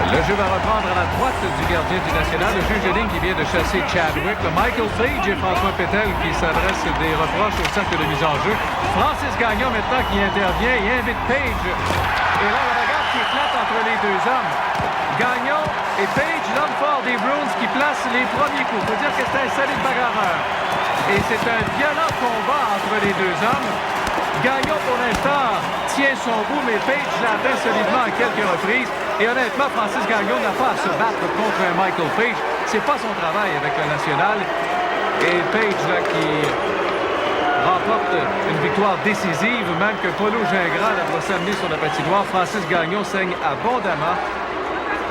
Le jeu va reprendre à la droite du gardien du National. Le juge de ligne qui vient de chasser Chadwick. Le Michael Page et François Pétel qui s'adressent des reproches au cercle de mise en jeu. Francis Gagnon maintenant qui intervient. Il invite Page. Et là, la bagarre qui éclate entre les deux hommes. Gagnon et Page, l'homme fort des Bruins qui place les premiers coups. Il faut dire que c'est un solide bagarreur. Et c'est un violent combat entre les deux hommes. Gagnon, pour l'instant, tient son bout, mais Page l'atteint solidement à quelques reprises. Et honnêtement, Francis Gagnon n'a pas à se battre contre un Michael Page. C'est pas son travail avec le National. Et Page, là, qui remporte une victoire décisive, même que Paulo Gingras va s'amener sur la patinoire. Francis Gagnon saigne abondamment.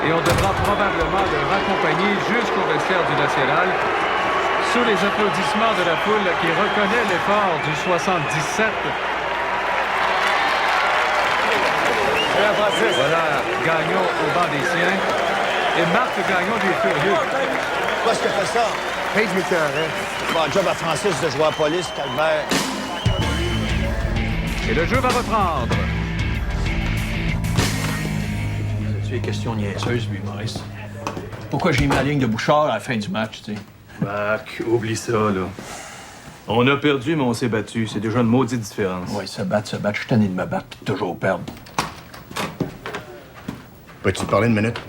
Et on devra probablement le raccompagner jusqu'au vestiaire du National. Sous les applaudissements de la foule qui reconnaît l'effort du 77. Voilà Gagnon au banc des siens. Et Marc Gagnon lui est furieux. Pourquoi est-ce qu'il fait ça? Page m'écœurait. Bon job à Francis de jouer à la police, Calvaire. Et le jeu va reprendre. Tu es question niaiseuse, lui, Maurice. Pourquoi j'ai mis la ligne de Bouchard à la fin du match, tu sais? Mac, oublie ça, là. On a perdu, mais on s'est battu. C'est déjà une maudite différence. Oui, se battre. Je suis tanné de me battre puis de toujours perdre. Peux-tu te parler une minute?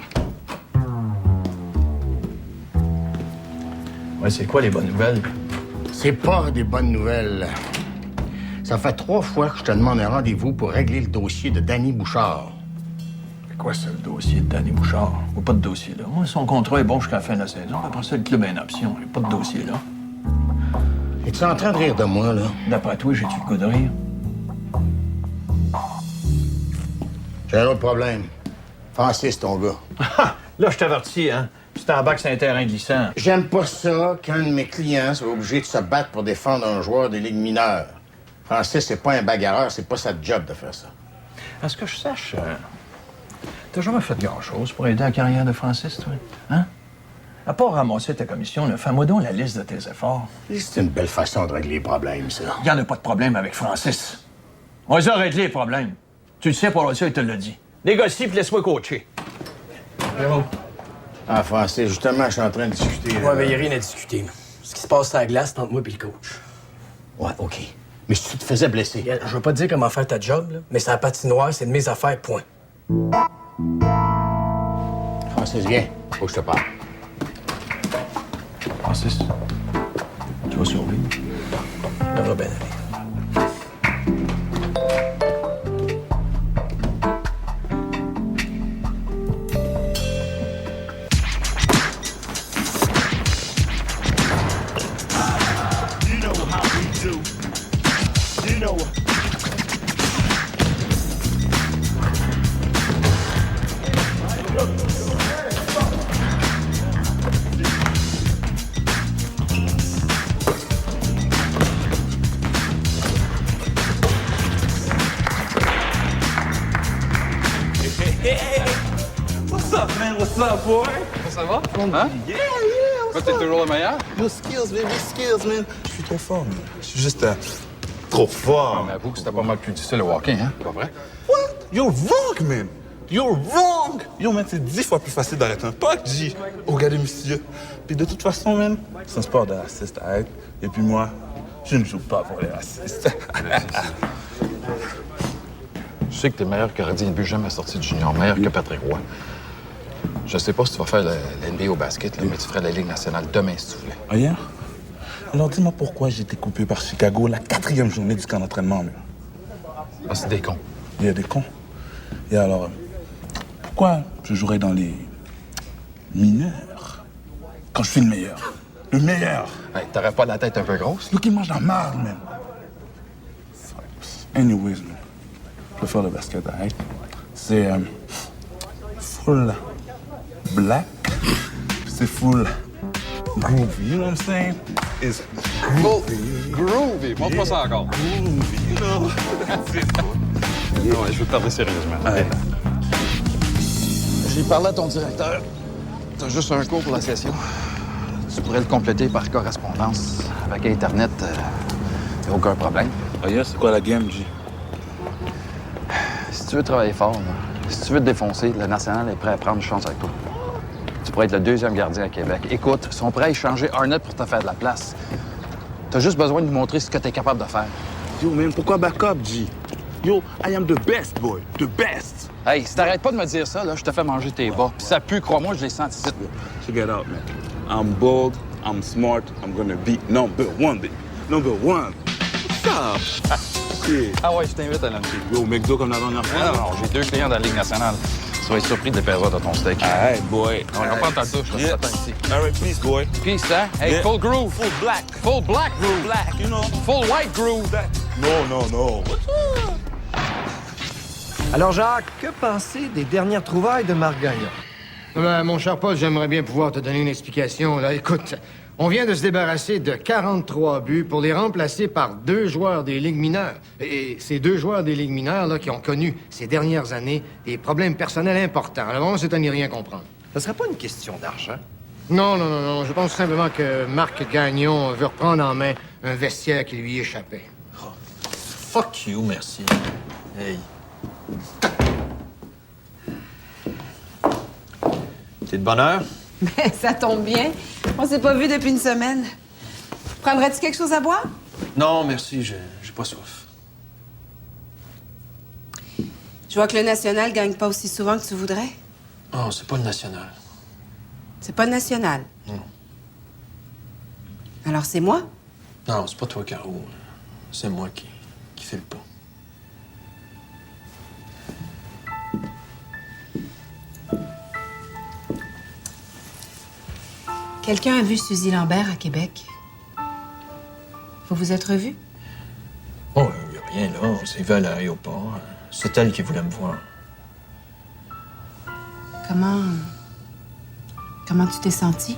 Ouais, c'est quoi les bonnes nouvelles? C'est pas des bonnes nouvelles. Ça fait 3 fois que je te demande un rendez-vous pour régler le dossier de Danny Bouchard. C'est quoi ça, le dossier de Danny Bouchard? Ou pas de dossier, là? Moi, son contrat est bon jusqu'à la fin de la saison. Après ça, le club a une option. Il n'y a pas de dossier, là. Es-tu en train de rire de moi, là? D'après toi, j'ai-tu le coup de rire? J'ai un autre problème. Francis, ton gars. Là, je t'avertis, hein? Tu t'embarques sur un terrain glissant. J'aime pas ça qu'un de mes clients soit obligé de se battre pour défendre un joueur des ligues mineures. Francis, c'est pas un bagarreur, c'est pas sa job de faire ça. À ce que je sache, t'as jamais fait grand-chose pour aider la carrière de Francis, toi? Hein? À part ramasser ta commission, là, fais-moi donc la liste de tes efforts. C'est une belle façon de régler les problèmes, ça. Il n'y en a pas de problème avec Francis. On les a réglés, les problèmes. Tu le sais, pour ça, il te l'a dit. Négocie puis laisse-moi coacher. Ah, Francis, justement, je suis en train de discuter. Ouais, mais il n'y a rien à discuter. Ce qui se passe à la glace, c'est entre moi et le coach. Ouais, OK. Mais si tu te faisais blesser... Regarde, je veux pas te dire comment faire ta job, là, mais c'est la patinoire, c'est de mes affaires, point. Francis, viens. Faut que je te parle. Francis, tu vas survivre. Ça va bien aller. What's up, man? What's up, boy? Ça va? Hein? Yeah. Toi, t'es toujours le meilleur? Your skills, baby, skills, man. Je suis trop fort, man. Je suis juste trop fort. Mais avoue que c'était pas mal plus difficile le walking, hein? Pas vrai? What? You're wrong, man. You're wrong. Yo, man, c'est 10 fois plus facile d'arrêter un puck, G. Oh, regardez, monsieur. Puis de toute façon, man, c'est un sport de raciste, arrête. Et puis moi, je ne joue pas pour les racistes. Je sais que t'es meilleur que gardien de but jamais sorti du junior, meilleur que Patrick Roy. Je sais pas si tu vas faire l'NBA au basket, là, mais tu ferais la Ligue nationale demain, si tu voulais. Ah, hier? Alors, dis-moi pourquoi j'ai été coupé par Chicago la 4e journée du camp d'entraînement, là. Ah, c'est des cons. Il y a des cons. Et alors, pourquoi je jouerais dans les mineurs quand je suis le meilleur? Le meilleur! Hey, t'aurais pas la tête un peu grosse? Lui qui mange la marde, man. Anyways, man. Je peux faire le basket, right? C'est full black. C'est full groovy. You know what I'm saying? It's Groovy! Montre-moi ça encore. groovy, you know? That's it. Non, je veux te parler sérieusement. Ouais. J'ai parlé à ton directeur. T'as juste un cours pour la session. Tu pourrais le compléter par correspondance. Avec Internet, y a aucun problème. Ah, yeah, c'est quoi la game, G? Si tu veux travailler fort, là, Si tu veux te défoncer, le National est prêt à prendre une chance avec toi. Tu pourrais être le 2e gardien à Québec. Écoute, ils sont prêts à échanger Arnett pour te faire de la place. T'as juste besoin de nous montrer ce que t'es capable de faire. Yo, man, pourquoi backup, G? Yo, I am the best, boy. The best. Hey, si t'arrêtes pas de me dire ça, là, je te fais manger tes bas. Puis ça pue, crois-moi, je l'ai senti ici. Check it out, man. I'm bold, I'm smart, I'm gonna be number one, baby. Number one. What's up? Yeah. Ah ouais, je t'invite à luncher. Yo, McDo comme la dernière fois. Non, j'ai 2 clients dans la Ligue nationale. Tu vas être surpris de l'épaisseur de ton steak. All right, boy. On va prendre ta douche, là, Yeah. t'attends ici. All right, peace, boy. Peace, hein? Hey, Yeah. full groove. Full black. Full black groove. Black, you know. Full white groove. No. Alors, Jacques, que penser des dernières trouvailles de Marc Gagnon? Ben, mon cher Paul, j'aimerais bien pouvoir te donner une explication. Là, écoute, on vient de se débarrasser de 43 buts pour les remplacer par 2 joueurs des ligues mineures. Et ces 2 joueurs des ligues mineures là, qui ont connu ces dernières années des problèmes personnels importants. Alors, on c'est à n'y rien comprendre. Ce serait pas une question d'argent? Non. Je pense simplement que Marc Gagnon veut reprendre en main un vestiaire qui lui échappait. Fuck you, merci. Hey. T'es de bonne heure? Mais ça tombe bien. On s'est pas vu depuis une semaine. Prendrais-tu quelque chose à boire? Non, merci, j'ai pas soif. Je vois que le national gagne pas aussi souvent que tu voudrais. Oh, c'est pas le national. C'est pas le national. Non. Alors c'est moi? Non, c'est pas toi, Caro. C'est moi qui fais le pas. Quelqu'un a vu Suzy Lambert à Québec. Vous vous êtes revus? Oh, il a rien là. On s'est vu à l'aéroport. C'est elle qui voulait me voir. Comment tu t'es senti?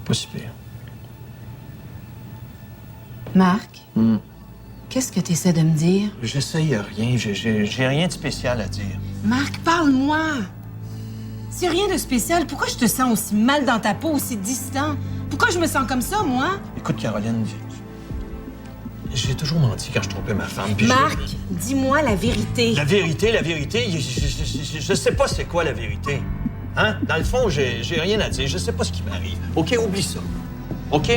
Pas si pire. Marc? Qu'est-ce que tu essaies de me dire? J'essaye rien. J'ai rien de spécial à dire. Marc, parle-moi! C'est rien de spécial. Pourquoi je te sens aussi mal dans ta peau, aussi distant? Pourquoi je me sens comme ça, moi? Écoute, Caroline, j'ai toujours menti quand je trompais ma femme. Puis Marc, dis-moi la vérité. La vérité, je sais pas c'est quoi la vérité. Hein? Dans le fond, j'ai rien à dire. Je sais pas ce qui m'arrive. OK, oublie ça. OK?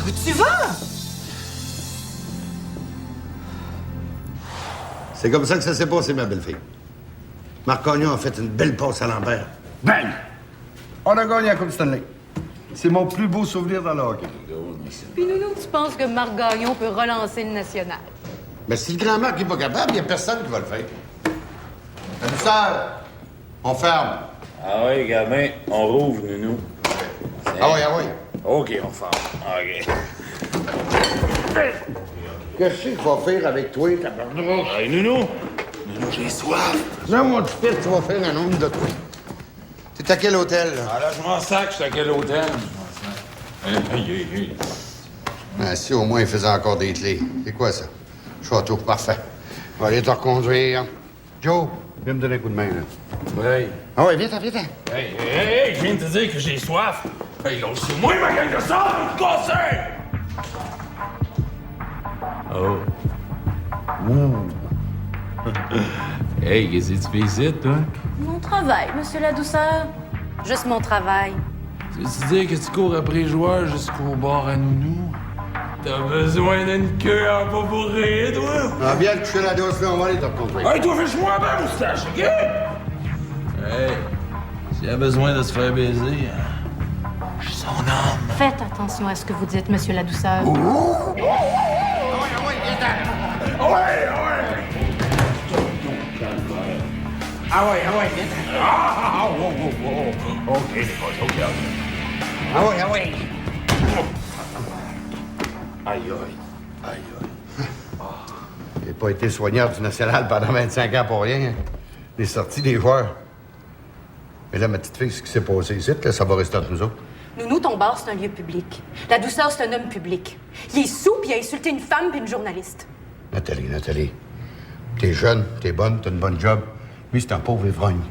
Où tu vas? C'est comme ça que ça s'est passé, ma belle-fille. Marc Gagnon a fait une belle passe à Lambert. Bang! On a gagné la Coupe Stanley. C'est mon plus beau souvenir dans le hockey. Puis Nounou, tu penses que Marc Gagnon peut relancer le national? Mais si le grand Marc n'est pas capable, il n'y a personne qui va le faire. Adouceur, on ferme. Ah oui, gamin, on rouvre, Nounou. Ah oui. OK, on ferme. OK. Qu'est-ce que tu vas faire avec toi, tabarnak? Hey, Nounou! Nounou, j'ai soif. Non, mon petit pire, tu vas faire un nombre de toi. T'es à quel hôtel, là? Ah là, je m'en sac, je suis à quel hôtel? Hey. Ah, si au moins il faisait encore des clés. C'est quoi ça? Château, parfait. Je vais aller te reconduire. Joe, viens me donner un coup de main, là. Oui. Ah ouais, viens. Hey, je viens de te dire que j'ai soif. Hey, là, c'est moi ma gang de sable, vous cassez! Oh. Hey, qu'est-ce que tu fais ici, toi? Mon travail, monsieur la douceur. Juste mon travail. Tu veux dire que tu cours après les joueurs jusqu'au bar à Nounou? T'as besoin d'une queue en pas pour rire, toi? Ah, bien que je suis la dose, là, on va aller te reconduire. Hey, toi, fais-moi ma moustache, OK? Hey, s'il a besoin de se faire baiser, je suis son homme. Faites attention à ce que vous dites, monsieur la douceur. Ah ouais, viens. OK. Ah ouais. Aïe. J'ai pas été soigneur du National pendant 25 ans pour rien. Les sorties des joueurs. Mais là, ma petite fille, ce qui s'est passé ici, là, ça va rester entre nous autres. Nounou, ton bar, c'est un lieu public. La douceur, c'est un homme public. Il est sous, puis il a insulté une femme puis une journaliste. Nathalie. T'es jeune, t'es bonne, t'as une bonne job. Lui, c'est un pauvre ivrogne,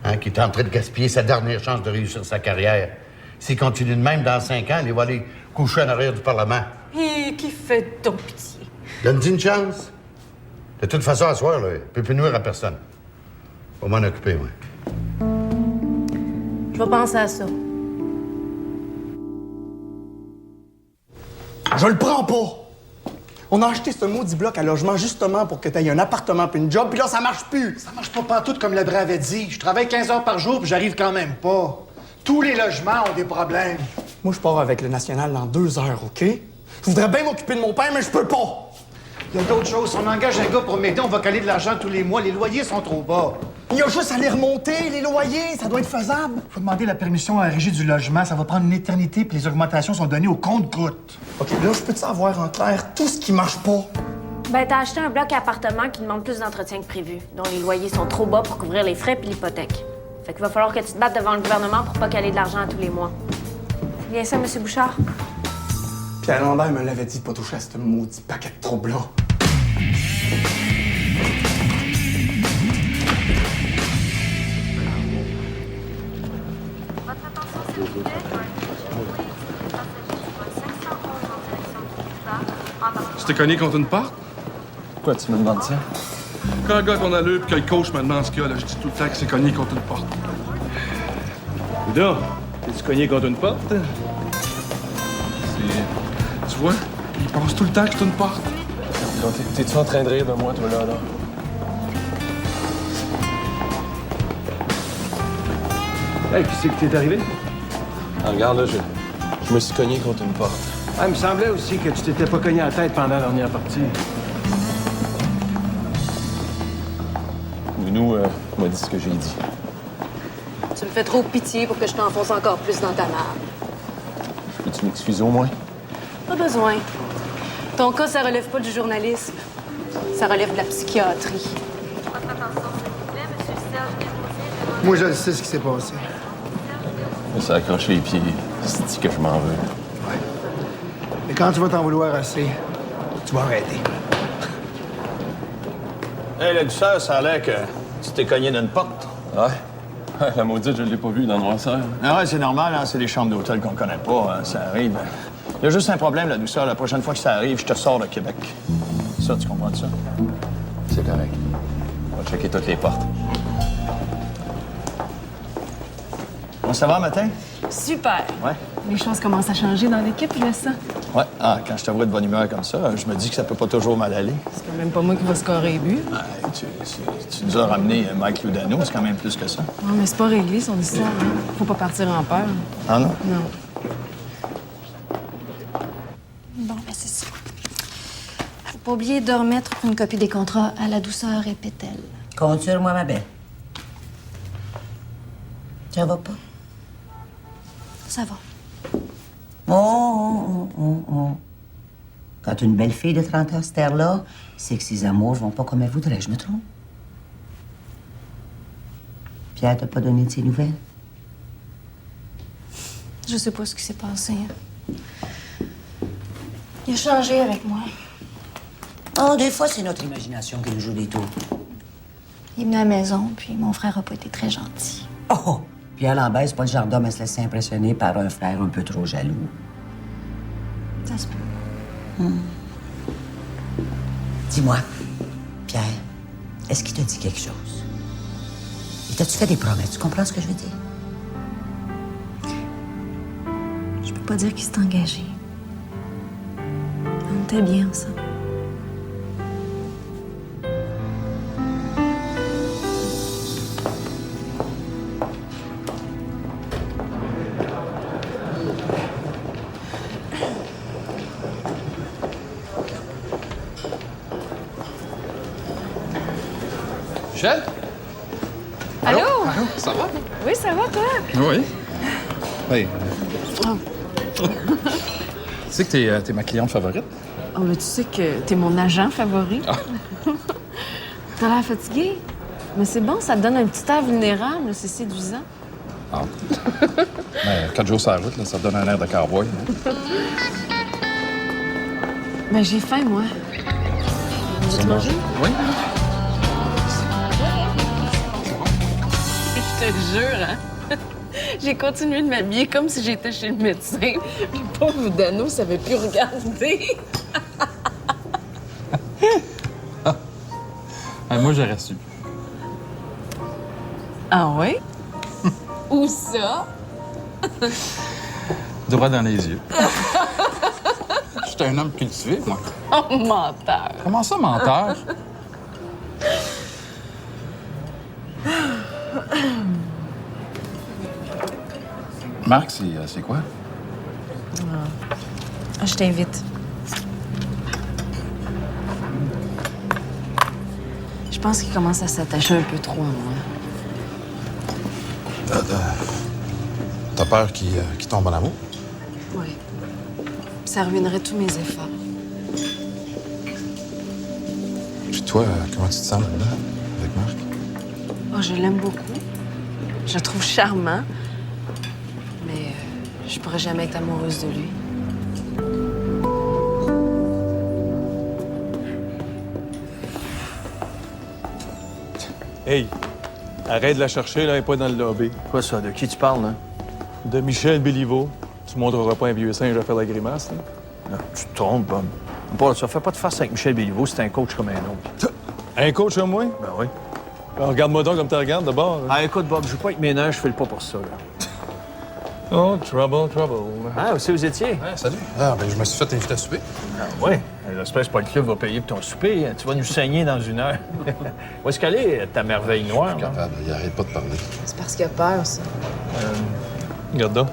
hein, qui est en train de gaspiller sa dernière chance de réussir sa carrière. S'il continue de même, dans 5 ans, il va aller coucher en arrière du Parlement. Et qui fait donc pitié. Donne-lui une chance. De toute façon, à soir, là, il peut plus nuire à personne. Faut m'en occuper, moi. Je vais penser à ça. Je le prends pas! On a acheté ce maudit bloc à logement justement pour que tu aies un appartement puis une job, puis là, ça marche plus! Ça marche pas pantoute comme le Bray avait dit. Je travaille 15 heures par jour puis j'arrive quand même pas. Tous les logements ont des problèmes. Moi, je pars avec le National dans 2 heures, OK? Je voudrais bien m'occuper de mon père, mais je peux pas! Il y a d'autres choses. Si on engage un gars pour m'aider, on va caler de l'argent tous les mois. Les loyers sont trop bas. Il y a juste à les remonter, les loyers, ça doit être faisable. Faut demander la permission à la régie du logement. Ça va prendre une éternité puis les augmentations sont données au compte-gouttes. OK, là, je peux te savoir en clair tout ce qui marche pas. Ben, t'as acheté un bloc à appartement qui demande plus d'entretien que prévu, dont les loyers sont trop bas pour couvrir les frais puis l'hypothèque. Fait qu'il va falloir que tu te battes devant le gouvernement pour pas caler de l'argent à tous les mois. C'est bien ça, M. Bouchard? Pierre Lambert me l'avait dit de pas toucher à ce maudit paquet de troubles-là. Tu t'es cogné contre une porte? Pourquoi tu me demandes ça? Quand un gars qu'on a lu puis que le coach me demande ce qu'il y a, là, je dis tout le temps qu'il s'est cogné contre une porte. Ouda, t'es-tu cogné contre une porte? Tu vois, il pense tout le temps que c'est une porte. T'es-tu en train de rire de moi, toi, là? Hey, qui c'est que t'es arrivé? Ah, regarde, là, je me suis cogné contre une porte. Ah, il me semblait aussi que tu t'étais pas cogné à la tête pendant la dernière partie. Nounou m'a dit ce que j'ai dit. Tu me fais trop pitié pour que je t'enfonce encore plus dans ta marde. Peux-tu m'excuser au moins? Pas besoin. Ton cas, ça relève pas du journalisme. Ça relève de la psychiatrie. Moi, je sais ce qui s'est passé. Je me suis accroché les pieds. C'est que je m'en veux. Ouais. Mais quand tu vas t'en vouloir assez, tu vas arrêter. Hey, le douceur, ça a l'air que tu t'es cogné d'une porte. Ouais. La maudite, je l'ai pas vue dans le noirceur. Ah ouais, c'est normal, hein? C'est des chambres d'hôtel qu'on connaît pas, hein? Ça arrive. Il y a juste un problème, la douceur. La prochaine fois que ça arrive, je te sors de Québec. Ça, tu comprends ça? C'est correct. On va checker toutes les portes. Ça va, matin? Super. Ouais. Les choses commencent à changer dans l'équipe, je le sens. Ouais. Ah, quand je te vois de bonne humeur comme ça, je me dis que ça peut pas toujours mal aller. C'est quand même pas moi qui va scorer les buts. Ouais, tu nous as ramené Mike Ludano, c'est quand même plus que ça. Non, mais c'est pas réglé, son histoire. Hein. Faut pas partir en peur. Ah non? Non. Bon, ben c'est ça. Faut pas oublier de remettre une copie des contrats à la douceur et Pétel. Compte sur moi, ma belle. Ça va pas? Ça va. Oh. Quand une belle fille de 30 ans se terre là, c'est que ses amours vont pas comme elle voudrait, je me trompe. Pierre t'a pas donné de ses nouvelles? Je sais pas ce qui s'est passé. Il a changé avec moi. Oh, des fois, c'est notre imagination qui nous joue des tours. Il est venu à la maison, puis mon frère a pas été très gentil. Oh! Pierre Lambert, c'est pas le genre d'homme à se laisser impressionner par un frère un peu trop jaloux. Ça se peut. Dis-moi, Pierre, est-ce qu'il t'a dit quelque chose? Et t'as-tu fait des promesses? Tu comprends ce que je veux dire? Je peux pas dire qu'il s'est engagé. On était bien ensemble. Michel? Allô? Ça va? Oui, ça va, toi? Oui. Hey. Oh. Tu sais que t'es ma cliente favorite? Oh, mais tu sais que t'es mon agent favori. Ah. T'as l'air fatigué. Mais c'est bon, ça te donne un petit air vulnérable, c'est séduisant. Ah. Ben, 4 jours sur la route, là, ça te donne un air de cowboy. Ben, j'ai faim, moi. Veux-tu manger? Oui. Je te jure, hein? J'ai continué de m'habiller comme si j'étais chez le médecin. Puis pauvre Dano savait plus regarder. Moi, j'aurais su. Ah oui? Où ça? Droit dans les yeux. J'étais un homme cultivé, moi. Oh, menteur. Comment ça, menteur? Marc, c'est quoi? Ah, je t'invite. Je pense qu'il commence à s'attacher un peu trop à moi. T'as peur qu'il tombe en amour? Oui. Ça ruinerait tous mes efforts. Puis toi, comment tu te sens là avec Marc? Oh, je l'aime beaucoup. Je le trouve charmant. Mais je pourrais jamais être amoureuse de lui. Hey, arrête de la chercher, là, elle n'est pas dans le lobby. Quoi ça? De qui tu parles, là? De Michel Béliveau. Tu montreras pas un vieux singe à faire la grimace, là? Non, tu te trompes, Bob. Paul, ça fait pas de face avec Michel Béliveau, c'est un coach comme un autre. Un coach comme moi? Ben oui. Alors, regarde-moi donc comme tu regardes, d'abord. Ah, écoute, Bob, je joue pas avec mes nerfs, je fais le pas pour ça, là. Oh, trouble. Ah, aussi vous étiez? Ouais, salut. Ah, ben je me suis fait inviter à souper. Ah, ouais. J'espère que pas le club va payer pour ton souper. Tu vas nous saigner dans 1 heure. Où est-ce qu'elle est, ta merveille noire? Je suis capable, il arrête pas de parler. C'est parce qu'il a peur, ça. Regarde donc.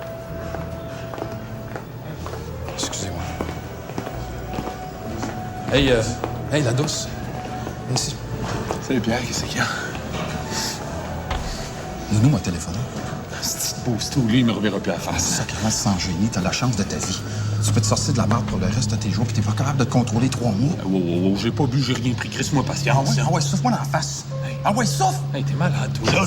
Excusez-moi. Hey, la douce. Viens ici. Salut Pierre, qu'est-ce qu'il y a? Nounou m'a téléphoné. C'est beau, c'est tout. Lui, il me reverra plus à la face. Sacrément, sans génie, t'as la chance de ta vie. Tu peux te sortir de la merde pour le reste de tes jours, puis t'es pas capable de te contrôler 3 mois. Wow, j'ai pas bu, j'ai rien pris. Crisse-moi patience. Ah ouais, souffle-moi dans la face. Ah ouais, souffle! Hey, t'es malade, toi.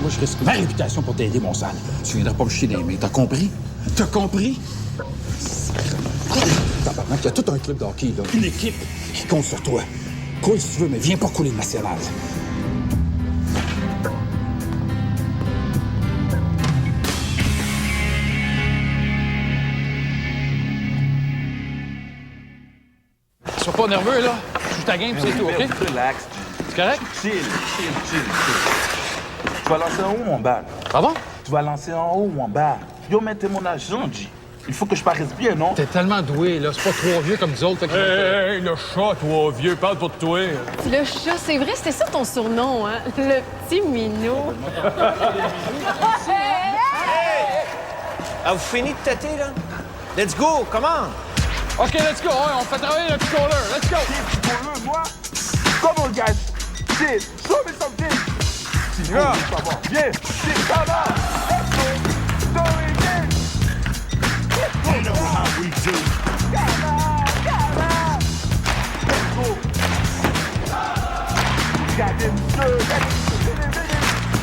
Moi, je risque ma réputation pour t'aider, mon sale. Tu viendras pas me chier dans les mains, t'as compris? T'as compris? Tabarnak, il y a tout un club de hockey, là. Une équipe qui compte sur toi. Coule si tu veux, mais viens pas couler le national. Sois pas nerveux, là. Je suis ta game, c'est tout, OK? Relax. C'est correct? Chill. Tu vas lancer en haut ou en bas? Pardon? Tu vas lancer en haut ou en bas? Yo, mais t'es mon agent, G. Il faut que je paraisse bien, non? T'es tellement doué, là. C'est pas trop vieux comme nous autres. Hey, le chat, toi, vieux, parle pour toi. Le chat, c'est vrai, c'était ça ton surnom, hein? Le petit minou. Ah, vous finissez de têter, là? Let's go, comment? OK, let's go. Ouais, on fait travailler le petit caller. Let's go. Moi? Come on, guys. Chill. Show me something. Yeah. Bien. Come on. Let's go. Do it again. You know how we do. Come on. Let's go. Got them good.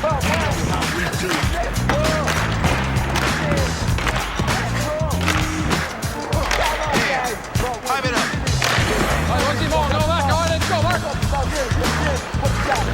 Come on. How we do. Let's go. Time it up. Allez, vas-y, mon gros Marc. Allez, let's go, Marc. Come on. Let's go. Oh, you got it.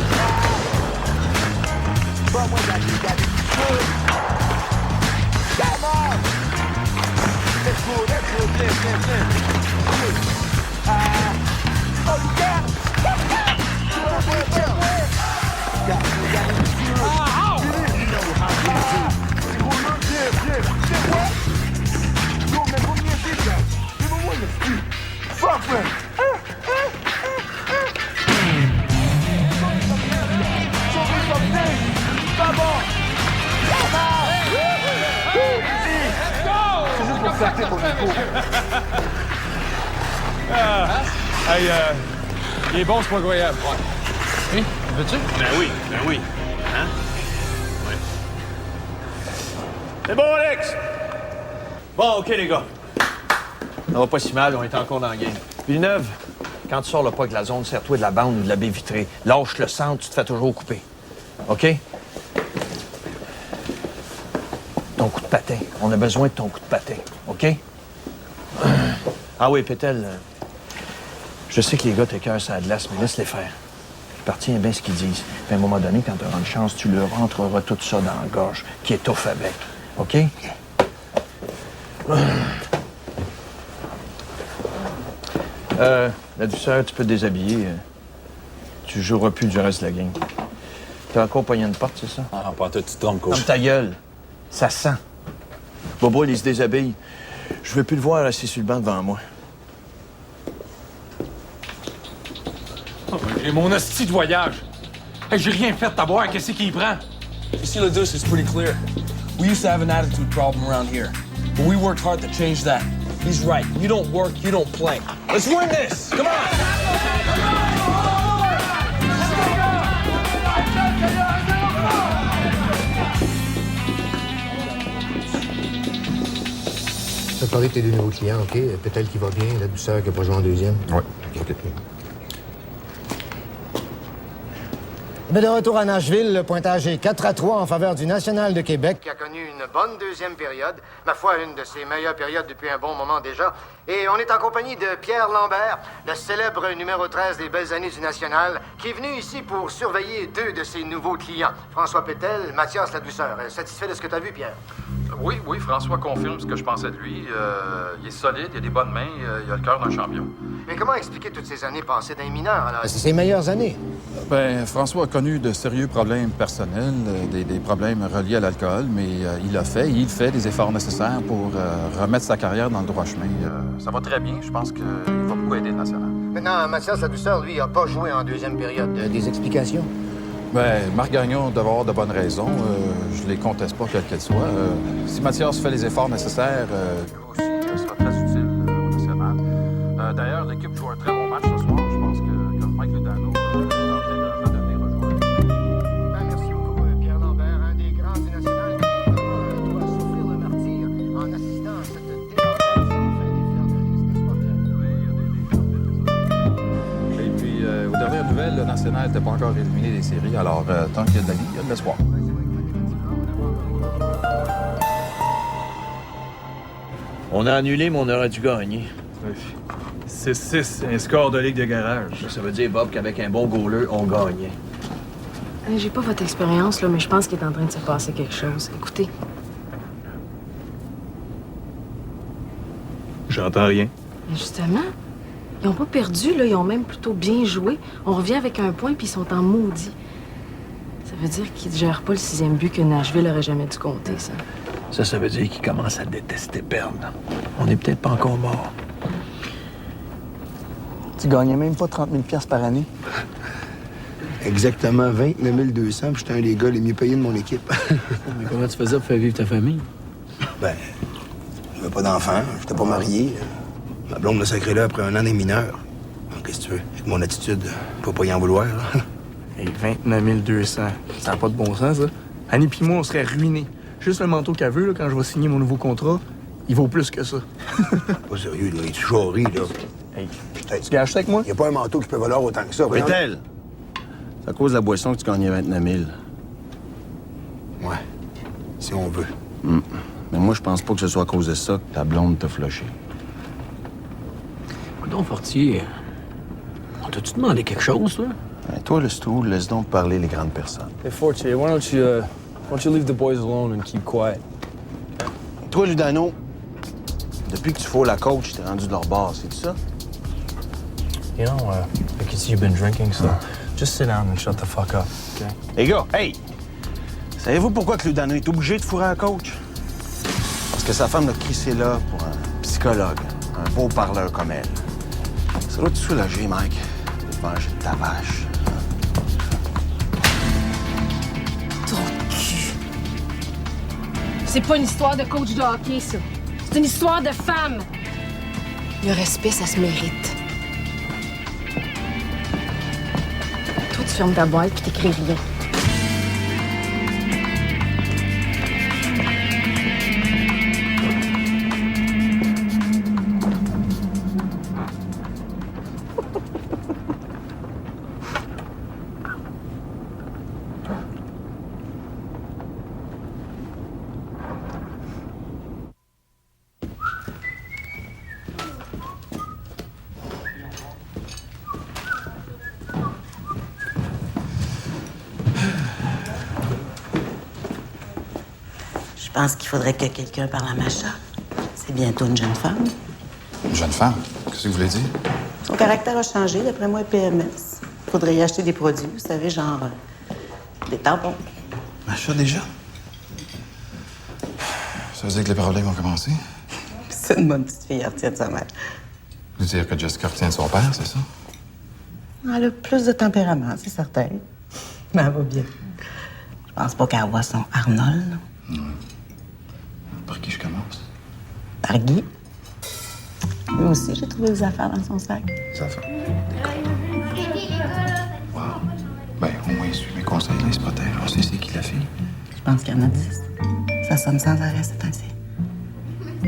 Hey, il est bon, c'est pas incroyable. Oui, veux-tu? Ben oui. Hein? Oui. C'est bon, Alex? Bon, OK, les gars. Ça va pas si mal, on est encore dans le game. Villeneuve, quand tu sors le puck de la zone, serre-toi de la bande ou de la baie vitrée. Lâche le centre, tu te fais toujours couper. OK? Ton coup de patin. On a besoin de ton coup de patin. OK? Ah oui, Pétel, je sais que les gars t'écœurent sur la glace, mais laisse-les faire. Puis retiens bien ce qu'ils disent. Puis à un moment donné, quand tu auras une chance, tu leur rentreras tout ça dans la gorge, qui étouffe avec. OK? La douceur, tu peux te déshabiller. Tu joueras plus du reste de la game. T'as encore pogné une porte, c'est ça? Ah, pas toi, tu te trompes, coach. Ferme ta gueule. Ça sent. Bobo, il se déshabille. Je veux plus le voir assis sur le banc devant moi. Oh, j'ai mon hostie de voyage. Hey, j'ai rien fait de t'avoir. Qu'est-ce qu'il prend? You see, Ladus, it's pretty clear. We used to have an attitude problem around here, but we worked hard to change that. He's right. You don't work, you don't play. Let's win this! Come on! Tu as parlé de tes deux nouveaux clients, OK? Peut-être qu'il va bien, la douceur qui n'a pas joué en deuxième. Oui. OK. Mais de retour à Nashville, le pointage est 4-3 en faveur du National de Québec, qui a connu une bonne deuxième période. Ma foi, une de ses meilleures périodes depuis un bon moment déjà. Et on est en compagnie de Pierre Lambert, le célèbre numéro 13 des belles années du National, qui est venu ici pour surveiller deux de ses nouveaux clients, François Pétel, Mathias Ladouceur. Satisfait de ce que tu as vu, Pierre? Oui, François confirme ce que je pensais de lui. Il est solide, il a des bonnes mains, il a le cœur d'un champion. Mais comment expliquer toutes ces années passées dans les mineurs, alors? C'est ses meilleures années. Ben, François a connu de sérieux problèmes personnels, des problèmes reliés à l'alcool, mais il fait des efforts nécessaires pour remettre sa carrière dans le droit chemin. Ça va très bien, je pense qu'il va beaucoup aider le National. Maintenant, Mathias Ladouceur, lui, n'a pas joué en deuxième période. Des explications? Ben, Marc Gagnon doit avoir de bonnes raisons. Je les conteste pas, quelles qu'elles soient. Si Mathias fait les efforts nécessaires, lui aussi sera très utile au National. D'ailleurs, l'équipe joue un très bon match ce soir. Je pense que Mike Ludano est en train de redevenir un joueur. Merci beaucoup, Pierre Lambert, un des grands du National, qui doit souffrir le martyr en assistant à cette démarcation fin des Fernandez. Et puis, aux dernières nouvelles, le National n'était pas encore éliminé des séries. Alors, tant qu'il y a de la vie, il y a de l'espoir. On a annulé, mais on aurait dû gagner. 6-6, un score de ligue de garage. Ça veut dire, Bob, qu'avec un bon goaler, on gagnait. J'ai pas votre expérience, là, mais je pense qu'il est en train de se passer quelque chose. Écoutez. J'entends rien. Mais justement, ils ont pas perdu, là. Ils ont même plutôt bien joué. On revient avec un point, puis ils sont en maudit. Ça veut dire qu'ils ne gèrent pas le 6e but que Nashville aurait jamais dû compter, ça. Ça veut dire qu'ils commencent à détester perdre. On n'est peut-être pas encore mort. Tu gagnais même pas 30 000 $ par année? Exactement 29 200, puis j'étais un des gars les mieux payés de mon équipe. Mais comment tu faisais pour faire vivre ta famille? Ben, j'avais pas d'enfant, j'étais pas marié. Ma blonde m'a sacré là après un an des mineurs. Qu'est-ce que tu veux? Avec mon attitude, faut pas y en vouloir. Et 29 200. Ça n'a pas de bon sens, ça. Annie pis moi, on serait ruinés. Juste le manteau qu'elle veut, là, quand je vais signer mon nouveau contrat, il vaut plus que ça. Pas sérieux, là. Es-tu jarri, là? Hey, tu gages ça avec moi? Y a pas un manteau qui peut valoir autant que ça. Pétel! C'est à cause de la boisson que tu gagnais 29 000. Ouais. Si on veut. Mais moi, je pense pas que ce soit à cause de ça que ta blonde t'a flushé. Donc, Fortier, on t'a-tu demandé quelque chose, là? Ben, toi, le stool, laisse donc parler les grandes personnes. Hey, Fortier, why don't you leave the boys alone and keep quiet? Toi, Ludano, depuis que tu fous la coach, t'es rendu de leur bord, c'est ça? You know, I can see you've been drinking, so just sit down and shut the fuck up, okay? Les gars, hey! Savez-vous pourquoi que Ludano est obligé de fourrer un coach? Parce que sa femme l'a crissé là pour un psychologue, un beau parleur comme elle. Ça doit te soulager, Mike, de manger de ta vache. Ton cul. C'est pas une histoire de coach de hockey, ça. C'est une histoire de femme. Le respect, ça se mérite. Toi, tu fermes ta boîte puis t'écris rien. Je pense qu'il faudrait que quelqu'un parle à Macha. C'est bientôt une jeune femme. Une jeune femme? Qu'est-ce que vous voulez dire? Son caractère a changé, d'après moi, PMS. Faudrait y acheter des produits, vous savez, genre des tampons. Achat déjà? Ça veut dire que les problèmes ont commencé? C'est une bonne petite fille, elle retient de sa mère. Ça veut dire que Jessica retient de son père, c'est ça? Elle a plus de tempérament, c'est certain. Mais elle va bien. Je pense pas qu'elle voit son Arnold. Par qui je commence? Par Guy. Lui aussi, j'ai trouvé des affaires dans son sac. Des affaires? Wow. Ben, au moins, suit mes conseils, là, il se protège. On sait c'est qui la fille. Je pense qu'il y en a 10. Ça sonne sans arrêt, c'est ainsi.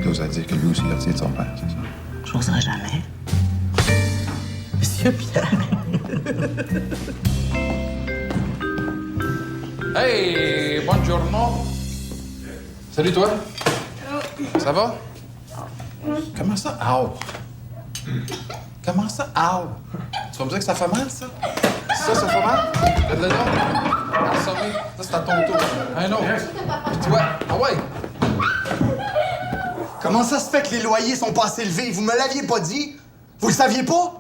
Ça vous a dire que lui aussi, il retient de son père, c'est ça? Je n'oserais jamais. Monsieur Pierre. Hey, buongiorno. Salut, toi. Ça va? Comment ça, ow? Comment ça, ow? Tu vas me dire que ça fait mal, ça? Ça fait mal? Lève-le donc. Regarde ça, oui. Ça, c'est à ton tour. Un autre. Puis toi, ah ouais. Comment ça se fait que les loyers sont pas assez élevés? Vous me l'aviez pas dit? Vous le saviez pas?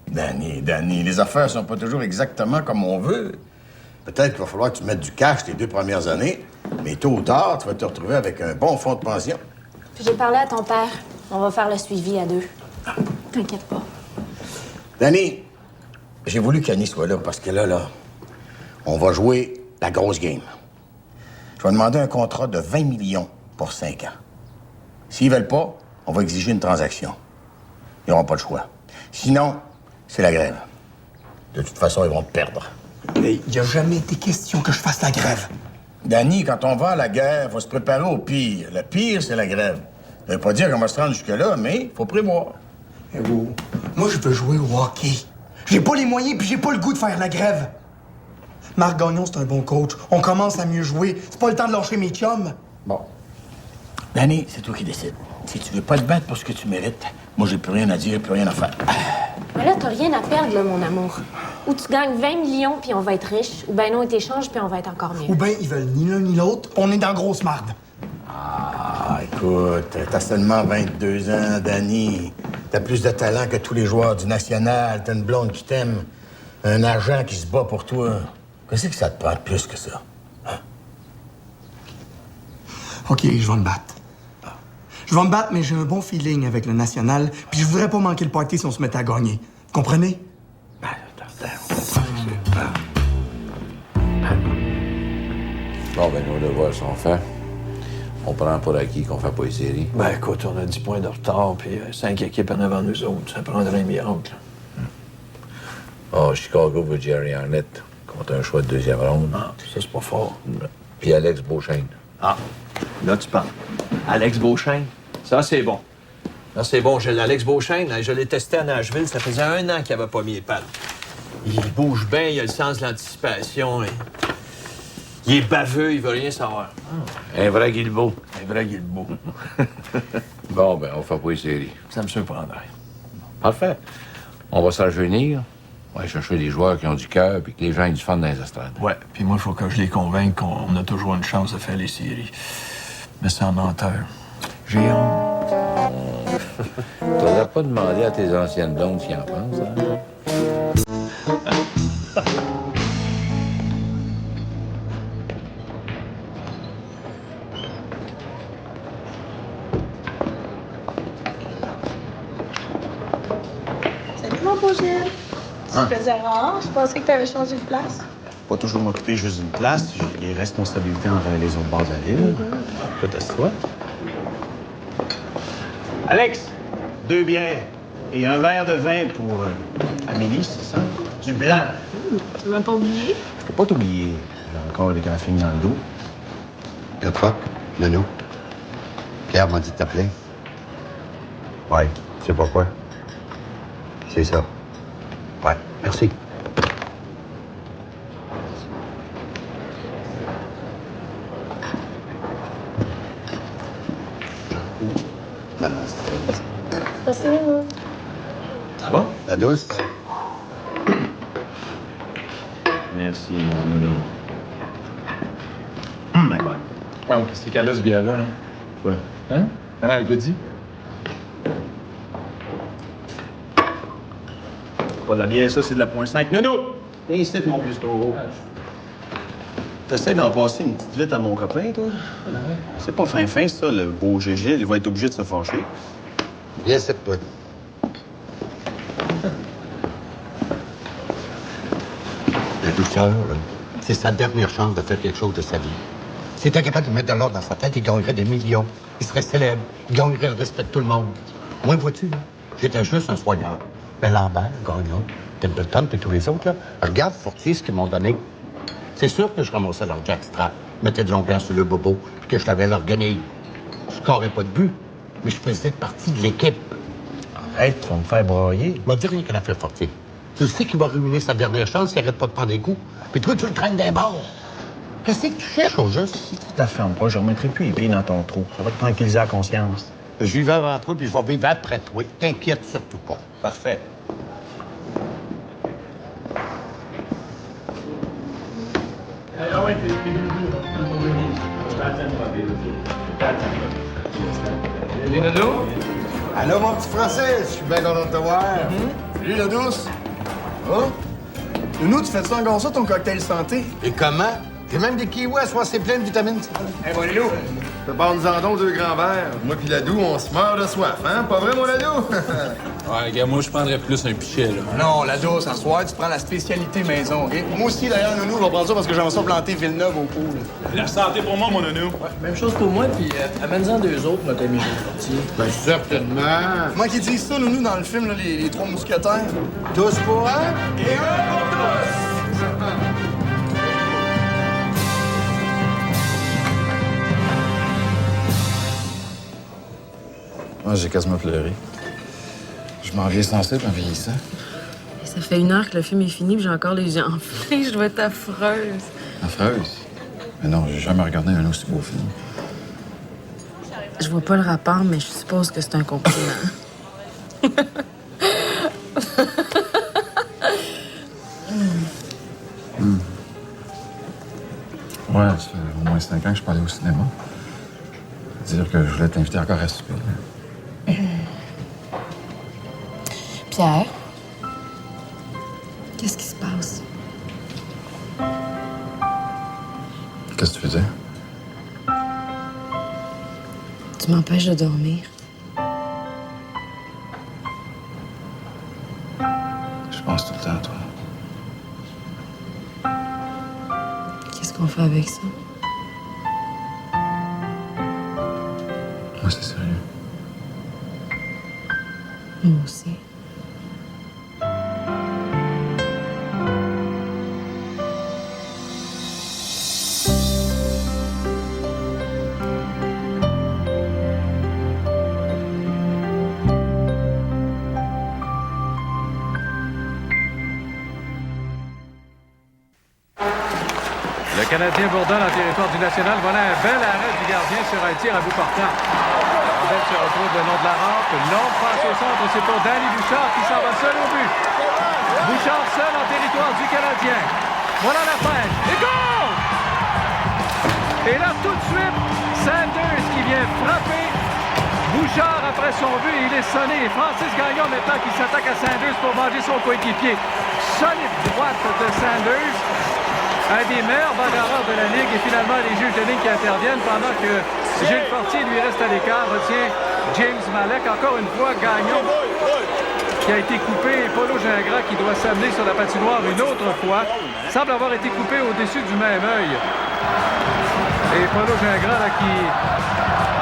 Danny, les affaires sont pas toujours exactement comme on veut. Peut-être qu'il va falloir que tu mettes du cash les 2 premières années, mais tôt ou tard, tu vas te retrouver avec un bon fonds de pension. J'ai parlé à ton père. On va faire le suivi à 2. T'inquiète pas. Danny, j'ai voulu qu'Annie soit là parce que là, on va jouer la grosse game. Je vais demander un contrat de 20 millions pour 5 ans. S'ils veulent pas, on va exiger une transaction. Ils n'auront pas le choix. Sinon, c'est la grève. De toute façon, ils vont te perdre. Il n'y a jamais été question que je fasse la grève. Danny, quand on va à la guerre, il faut se préparer au pire. Le pire, c'est la grève. Ça veut pas dire qu'on va se rendre jusque-là, mais il faut prévoir. Et vous? Moi, je veux jouer au hockey. J'ai pas les moyens puis j'ai pas le goût de faire la grève. Marc Gagnon, c'est un bon coach. On commence à mieux jouer. C'est pas le temps de lâcher mes chums. Bon. Danny, c'est toi qui décides. Si tu veux pas te battre pour ce que tu mérites, moi, j'ai plus rien à dire, plus rien à faire. Mais là, t'as rien à perdre, là, mon amour. Ou tu gagnes 20 millions, puis on va être riche, ou ben non, ils t'échangent, puis on va être encore mieux. Ou bien ils veulent ni l'un ni l'autre. On est dans grosse marde. Ah, écoute, t'as seulement 22 ans, Danny. T'as plus de talent que tous les joueurs du National. T'as une blonde qui t'aime. Un agent qui se bat pour toi. Qu'est-ce que ça te prend de plus que ça? Hein? OK, je vais me battre. Je vais me battre, mais j'ai un bon feeling avec le National, puis je voudrais pas manquer le party si on se mettait à gagner. Vous comprenez? Bon, ben, nos devoirs sont faits. On prend pour acquis qu'on fait pas les séries. Ben, écoute, on a 10 points de retard, puis 5 équipes en avant nous autres. Ça prendrait un miracle. Oh, Chicago veut Jerry Arnett contre un choix de 2e ronde. Ah, ça, c'est pas fort. Puis Alex Beauchesne. Ah, là, tu parles. Alex Beauchesne, ça, c'est bon. Là, c'est bon. Alex Beauchesne, je l'ai testé à Nashville. Ça faisait 1 an qu'il avait pas mis les pattes. Il bouge bien, il a le sens de l'anticipation. Il est baveux, il veut rien savoir. Un vrai Guilbeault. Un vrai Guilbeault. Bon, ben, on fait pas les séries. Ça me surprendrait. Parfait. On va se rajeunir. On va chercher des joueurs qui ont du cœur puis que les gens aient du fun dans les estrades. Ouais, puis moi, il faut que je les convainque qu'on a toujours une chance de faire les séries. Mais c'est en menteur. J'ai honte. T'aurais pas demandé à tes anciennes blondes ce qu'ils en pensent, hein? Salut, mon beau Gilles. Tu faisais rare. Je pensais que tu avais changé de place. Pas toujours m'occuper juste d'une place. J'ai des responsabilités envers les autres bords de la ville. Écoute, assieds-toi. Alex, 2 bières et un verre de vin pour Amélie, c'est ça? Du blanc. Tu m'as pas oublié? Je peux pas t'oublier. J'ai encore des graphines dans le dos. Le truc, Nono. Pierre m'a dit de t'appeler. Ouais, tu sais pourquoi? C'est ça. Ouais, merci. Merci. Ça va? La douce? Merci, mon Nono. Ouais, qu'est-ce qu'elle a, ce bière-là, là? Ouais. Hein? Ah, elle dit? Pas de la bière, ça, c'est de la .5. Nono! Viens ici, mon vieux taureau. T'essaies d'en passer une petite vite à mon copain, toi? C'est pas fin, ça, le beau Gégé. Il va être obligé de se fâcher. Viens, c'est toi. La douceur, là, c'est sa dernière chance de faire quelque chose de sa vie. S'il était capable de mettre de l'ordre dans sa tête, il gagnerait des millions. Il serait célèbre. Il gagnerait le respect de tout le monde. Moi, vois-tu, là, j'étais juste un soigneur. Mais Lambert, Gagnon, Templeton et tous les autres, là, regarde Fortier ce qu'ils m'ont donné. C'est sûr que je ramassais leur jackstrap, mettais de l'onguent sur le bobo, puis que je l'avais l'organise. Je scorais pas de but, mais je faisais partie de l'équipe. Arrête, tu vas me faire broyer. M'a dit rien qu'elle a fait Fortier. Tu sais qu'il va ruiner sa dernière chance s'il arrête pas de prendre des coups. Puis toi, tu le traînes d'un bord. Qu'est-ce que tu cherches au juste? Si tu t'affermes pas, je remettrai plus les pieds dans ton trou. Ça va te tranquilliser la conscience. Je vivais avant toi, puis je vais vivre après toi. T'inquiète surtout pas. Parfait. Les Nono? Allô, mon petit Français, je suis bien content de te voir. Salut, la douce. Oh? Nounou, tu fais ça encore ça, ton cocktail santé? Et comment? J'ai même des kiwis à soir, c'est plein de vitamines. Eh, bon, Lélo. Prépare-nous-en donc 2 grands verres. Moi pis Ladou, on se meurt de soif, hein? Pas vrai, mon Ladou? Ouais, gars, moi, je prendrais plus un pichet, là. Non, la douce, à soir, tu prends la spécialité maison, OK? Moi aussi, d'ailleurs, Nounou, je vais prendre ça parce que j'aimerais ça planter Villeneuve au pool. La santé pour moi, mon Nounou. Ouais, même chose pour moi, puis amène-en 2 autres, notre ami Gilles Fortier. Ben, certainement. Moi qui dis ça, Nounou, dans le film, là, les 3 mousquetaires. Tous pour un? Et un pour tous! Moi, j'ai quasiment pleuré. Je m'en viens sensible en vieillissant. Ça fait 1 heure que le film est fini, puis j'ai encore les yeux enflés. Je dois être affreuse. Affreuse? Mais non, j'ai jamais regardé un aussi beau film. Je vois pas le rapport, mais je suppose que c'est un compliment. Ouais, ça fait au moins 5 ans que je suis pas allé au cinéma. Dire que je voulais t'inviter encore à souper. Pierre, qu'est-ce qui se passe? Qu'est-ce que tu veux dire? Tu m'empêches de dormir. Je pense tout le temps à toi. Qu'est-ce qu'on fait avec ça? Moi, c'est sérieux. Moi aussi. Le Canadien bourdonne en territoire du National. Voilà un bel arrêt du gardien sur un tir à bout portant. La rondelle se retrouve le long de la rampe. Une longue passe au centre. C'est pour Danny Bouchard qui s'en va seul au but. Bouchard seul en territoire du Canadien. Voilà la fin. Et goal! Et là, tout de suite, Sanders qui vient frapper. Bouchard, après son but, il est sonné. Francis Gagnon maintenant qui s'attaque à Sanders pour manger son coéquipier. Solide droite de Sanders. Un des meilleurs bagarreurs de la Ligue et finalement les juges de ligne qui interviennent pendant que Gilles Fortier lui reste à l'écart, retient James Malek. Encore une fois, Gagnon qui a été coupé et Paulo Gingras qui doit s'amener sur la patinoire une autre fois. Semble avoir été coupé au-dessus du même œil. Et Paulo Gingras là, qui,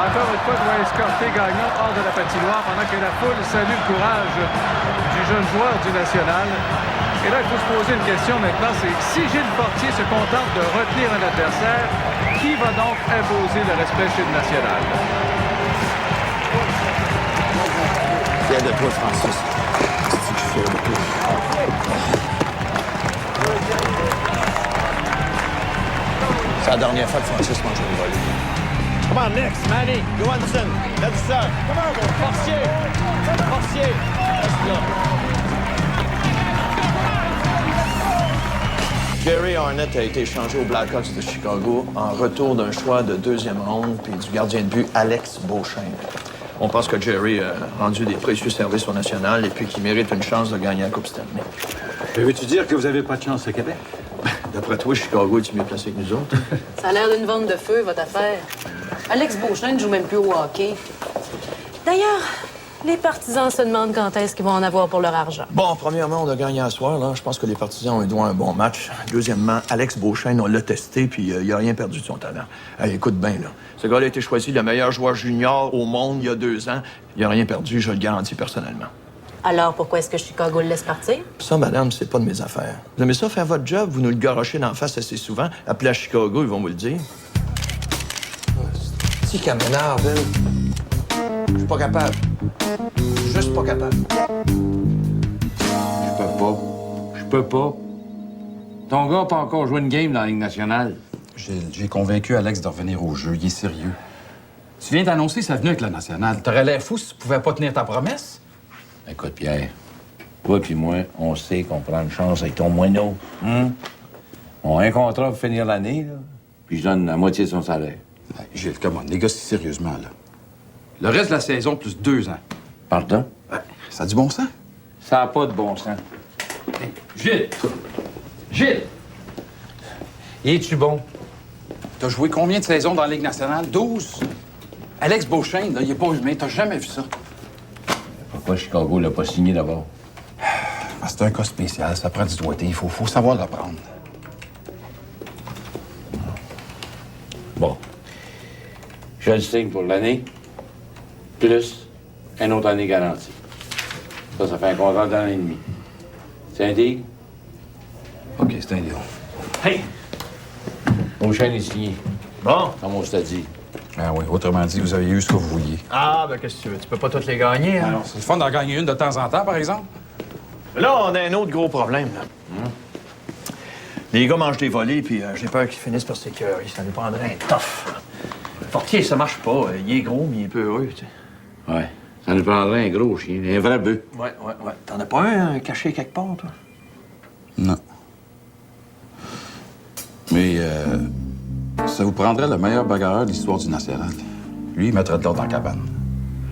encore une fois, doit escorter Gagnon hors de la patinoire pendant que la foule salue le courage du jeune joueur du National. Et là, il faut se poser une question maintenant, c'est si Gilles Fortier se contente de retenir un adversaire, qui va donc imposer le respect chez le National? Fier de toi, Francis. C'est que je suis fier de toi. C'est la dernière fois que Francis mange une volée. Come on, next, Manny, Johansson, Ledson. Come on, Fortier. Fortier. Reste là. Jerry Arnett a été échangé aux Blackhawks de Chicago en retour d'un choix de 2e ronde puis du gardien de but Alex Beauchesne. On pense que Jerry a rendu des précieux services au National et puis qu'il mérite une chance de gagner la Coupe Stanley. Veux-tu dire que vous avez pas de chance au Québec? D'après toi, Chicago est mieux placé que nous autres? Ça a l'air d'une vente de feu, votre affaire. Alex Beauchamp ne joue même plus au hockey. D'ailleurs, les partisans se demandent quand est-ce qu'ils vont en avoir pour leur argent. Bon, premièrement, on a gagné à soir, là. Je pense que les partisans ont eu droit à un bon match. Deuxièmement, Alex Beauchamp, on l'a testé, puis il a rien perdu de son talent. Hey, écoute bien, là. Ce gars-là a été choisi le meilleur joueur junior au monde il y a 2 ans. Il a rien perdu, je le garantis personnellement. Alors, pourquoi est-ce que Chicago le laisse partir? Ça, madame, c'est pas de mes affaires. Vous aimez ça, faire votre job? Vous nous le garochez d'en face assez souvent. Appelez à Chicago, ils vont vous le dire. Si qu'elle m'énerve, elle. Je suis pas capable. Juste pas capable. Je peux pas. Ton gars n'a pas encore joué une game dans la Ligue nationale. J'ai convaincu Alex de revenir au jeu. Il est sérieux. Tu viens d'annoncer sa venue avec la nationale. T'aurais l'air fou si tu pouvais pas tenir ta promesse. Écoute, Pierre, toi puis moi, on sait qu'on prend une chance avec ton moineau. On a un contrat pour finir l'année, là, puis je donne la moitié de son salaire. Gilles, come on, négocie sérieusement, là. Le reste de la saison, plus 2 ans. Pardon? Ouais, ça a du bon sens? Ça n'a pas de bon sens. Hey, Gilles! Gilles! Es-tu bon? T'as joué combien de saisons dans la Ligue nationale? 12? Alex Beauchamp, là, il est pas humain. T'as jamais vu ça. Pourquoi Chicago l'a pas signé d'abord? C'est un cas spécial. Ça prend du doigté. Il faut savoir le prendre. Bon. Je le signe pour l'année, plus une autre année garantie. Ça fait un contrat d'1 an et demi. C'est un deal? OK, c'est un deal. Hey! Beauchamp est signé. Bon. Comme on s'était dit. Ah oui, autrement dit, vous avez eu ce que vous vouliez. Ah, ben qu'est-ce que tu veux? Tu peux pas toutes les gagner, hein? Alors, c'est le fun d'en gagner une de temps en temps, par exemple. Là, on a un autre gros problème, là. Les gars mangent des volets, puis j'ai peur qu'ils finissent par s'écœurer. Ça nous prendrait un tough. Le portier, ça marche pas. Il est gros, mais il est peu heureux, tu sais. Ouais. Ça nous prendrait un gros chien, un vrai bœuf. Ouais. T'en as pas un caché quelque part, toi? Non. Mais, ça vous prendrait le meilleur bagarreur de l'histoire du National. Lui, il mettrait de l'ordre dans la cabane.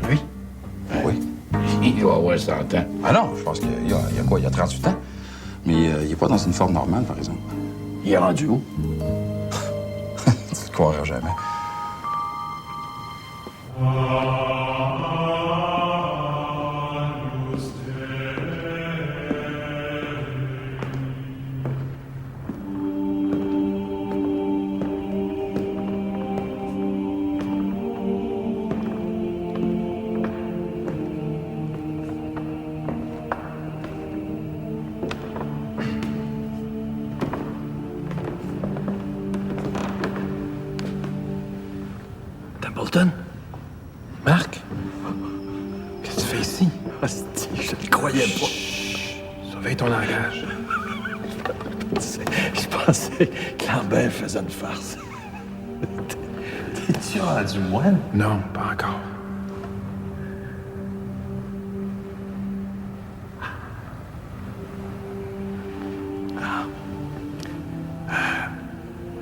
Lui? Oui. Il doit avoir 100 ans. Ah non, je pense qu'il y a quoi? Il y a 38 ans. Mais il est pas dans une forme normale, par exemple. Il est rendu où? Tu le croirais jamais. Templeton? Marc? Qu'est-ce que tu fais ici? Hostie, je ne croyais pas. Surveille ton langage. Je pensais que Lambert faisait une farce. T'es-tu rendu moine? Non, pas encore.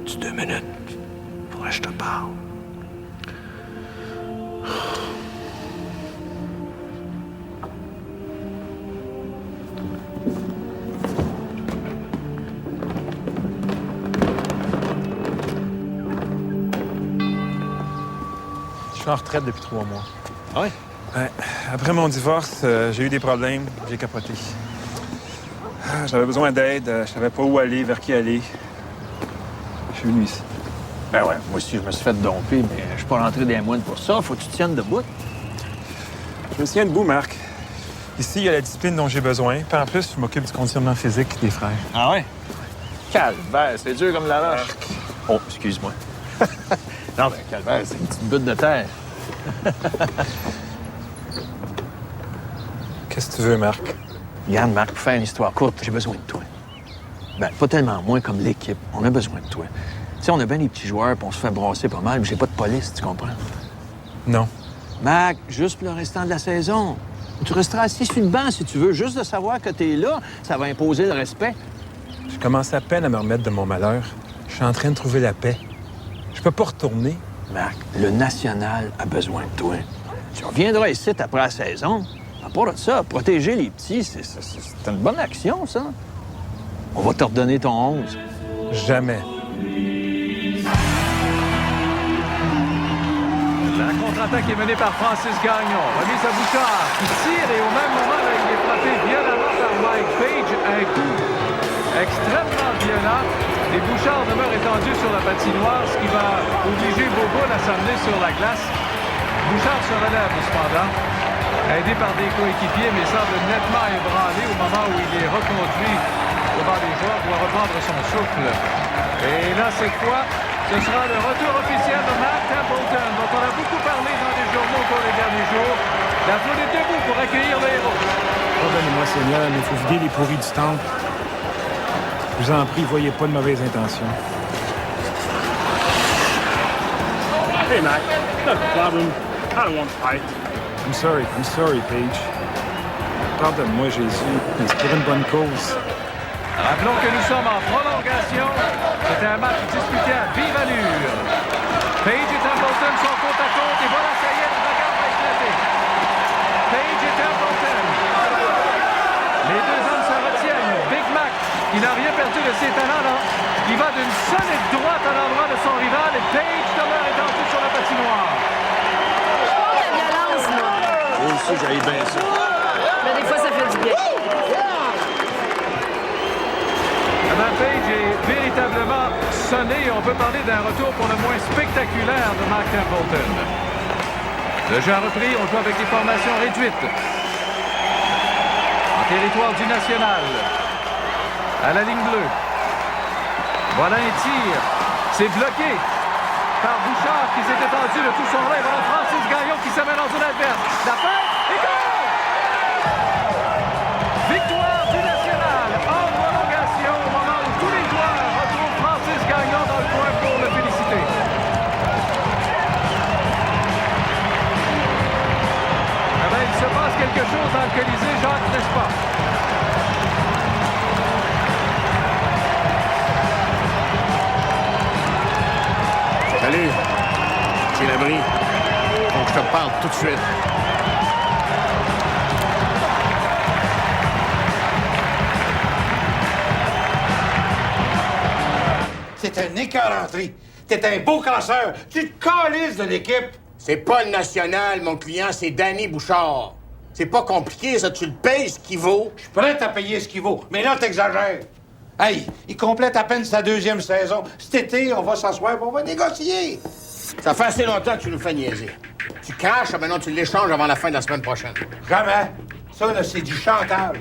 Tu 2 minutes. Faudrait que je te parle. Je suis en retraite depuis 3 mois. Ah ouais? Ouais. Après mon divorce, j'ai eu des problèmes. J'ai capoté. J'avais besoin d'aide. Je savais pas où aller, vers qui aller. Je suis venu ici. Ben ouais, moi aussi, je me suis fait domper, mais je suis pas rentré dans les moines pour ça. Faut que tu tiennes debout. Je me tiens debout, Marc. Ici, il y a la discipline dont j'ai besoin. Puis en plus, je m'occupe du conditionnement physique des frères. Ah ouais? Calvaire, c'est dur comme la roche. Oh, excuse-moi. Non, ben, calvaire, c'est une petite butte de terre. Qu'est-ce que tu veux, Marc? Regarde, Marc, pour faire une histoire courte, j'ai besoin de toi. Ben, pas tellement moi comme l'équipe. On a besoin de toi. Tu sais, on a bien des petits joueurs, puis on se fait brasser pas mal, mais j'ai pas de police, tu comprends? Non. Mac, juste pour le restant de la saison. Tu resteras assis sur le banc si tu veux. Juste de savoir que t'es là, ça va imposer le respect. Je commence à peine à me remettre de mon malheur. Je suis en train de trouver la paix. Je peux pas retourner. Marc, le National a besoin de toi. Tu reviendras ici après la saison. À part de ça, protéger les petits, c'est une bonne action, ça. On va te redonner ton 11. Jamais. La contre-attaque est menée par Francis Gagnon. Remise à Bouchard qui tire et au même moment, là, il est frappé violemment par Mike Page. Un coup extrêmement violent. Et Bouchard demeure étendu sur la patinoire, ce qui va obliger Bobo à s'amener sur la glace. Bouchard se relève cependant, aidé par des coéquipiers, mais semble nettement ébranlé au moment où il est reconduit devant les joueurs, doit reprendre son souffle. Et là, cette fois, ce sera le retour officiel de Matt Templeton, dont on a beaucoup parlé dans les journaux pour les derniers jours. La foule est debout pour accueillir le héros. Pardonnez-moi, Seigneur, mais il faut vider les pourris du temple. Je vous en prie, voyez pas de mauvaises intentions. Hey, Matt. No problem. I don't want to fight. I'm sorry, Paige. Pardonne-moi, Jésus, mais c'est pour une bonne cause. Rappelons que nous sommes en prolongation. C'était un match disputé à vive allure. Page et Templeton sont côte à côte et voilà, ça y est, la bagarre va éclater. Page et Templeton. Les deux hommes se retiennent. Big Mac, qui n'a rien perdu de ses talents, là, il va d'une solide droite à l'endroit de son rival et Page demeure étendu sur la patinoire. La violence, non. Moi aussi, j'aille bien ça. Mais des fois, ça fait du bien. Page est véritablement sonné et on peut parler d'un retour pour le moins spectaculaire de Mark Templeton. Le jeu a repris, on joue avec des formations réduites. En territoire du National. À la ligne bleue. Voilà un tir. C'est bloqué par Bouchard qui s'est étendu de tout son rêve. Voilà Francis Gagnon qui se met dans une adverse. La fin et goal! Victoire du National en prolongation au moment où tous les joueurs retrouvent Francis Gagnon dans le coin pour le féliciter. Eh bien, il se passe quelque chose dans le Colisée, Jacques, n'est-ce pas? Salut, c'est l'abri. Faut que je te parle tout de suite. C'est un écœuranterie. T'es un beau casseur. Tu te calisses de l'équipe. C'est pas le national, mon client, c'est Danny Bouchard. C'est pas compliqué, ça. Tu le payes ce qu'il vaut. Je suis prêt à payer ce qu'il vaut. Mais là, t'exagères. Hey, il complète à peine sa deuxième saison. Cet été, on va s'asseoir et on va négocier. Ça fait assez longtemps que tu nous fais niaiser. Tu craches, maintenant tu l'échanges avant la fin de la semaine prochaine. Jamais. Ça, là, c'est du chantage.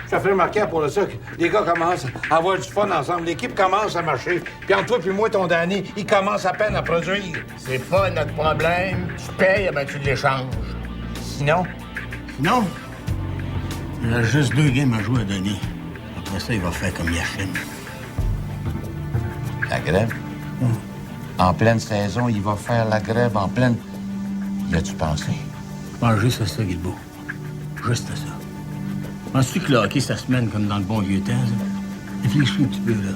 Je te fais remarquer pour le ça que les gars commencent à avoir du fun ensemble. L'équipe commence à marcher. Puis entre toi puis moi, ton Danny, il commence à peine à produire. C'est pas notre problème. Tu payes, ben tu l'échanges. Sinon? Non. Il a juste 2 games à jouer à Danny. Après ça, il va faire comme Yachine. La grève? En pleine saison, il va faire la grève en pleine... Y as-tu pensé? Je pense juste à ça, Guilbeault. Juste à ça. Penses-tu que le hockey, ça se mène comme dans le bon vieux temps, ça? Réfléchis un petit peu, là.